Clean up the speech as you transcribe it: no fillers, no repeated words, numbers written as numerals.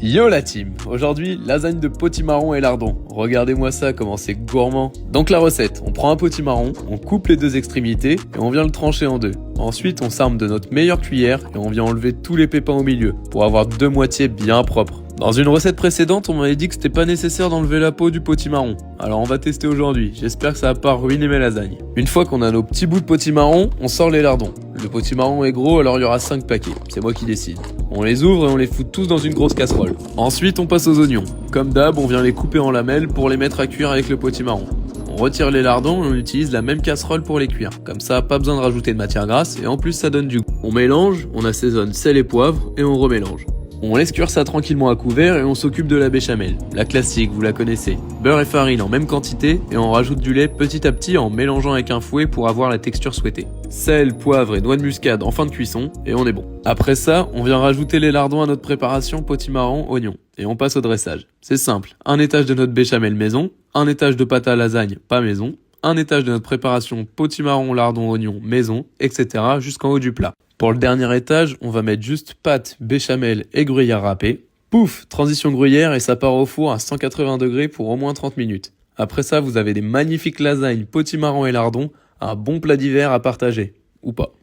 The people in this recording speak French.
Yo la team, aujourd'hui lasagne de potimarron et lardon. Regardez-moi ça comment c'est gourmand. Donc la recette, on prend un potimarron, on coupe les deux extrémités et on vient le trancher en deux. Ensuite on s'arme de notre meilleure cuillère et on vient enlever tous les pépins au milieu pour avoir deux moitiés bien propres. Dans une recette précédente, on m'avait dit que c'était pas nécessaire d'enlever la peau du potimarron. Alors on va tester aujourd'hui, j'espère que ça va pas ruiner mes lasagnes. Une fois qu'on a nos petits bouts de potimarron, on sort les lardons. Le potimarron est gros, alors il y aura 5 paquets, c'est moi qui décide. On les ouvre et on les fout tous dans une grosse casserole. Ensuite on passe aux oignons. Comme d'hab, on vient les couper en lamelles pour les mettre à cuire avec le potimarron. On retire les lardons et on utilise la même casserole pour les cuire. Comme ça, pas besoin de rajouter de matière grasse et en plus ça donne du goût. On mélange, on assaisonne sel et poivre et on remélange. On laisse cuire ça tranquillement à couvert et on s'occupe de la béchamel. La classique, vous la connaissez. Beurre et farine en même quantité et on rajoute du lait petit à petit en mélangeant avec un fouet pour avoir la texture souhaitée. Sel, poivre et noix de muscade en fin de cuisson et on est bon. Après ça, on vient rajouter les lardons à notre préparation potimarron, oignon. Et on passe au dressage. C'est simple, un étage de notre béchamel maison, un étage de pâte à lasagne pas maison, un étage de notre préparation potimarron, lardon, oignon maison, etc. jusqu'en haut du plat. Pour le dernier étage, on va mettre juste pâte, béchamel et gruyère râpée. Pouf, transition gruyère et ça part au four à 180 degrés pour au moins 30 minutes. Après ça, vous avez des magnifiques lasagnes, potimarron et lardons, un bon plat d'hiver à partager. Ou pas.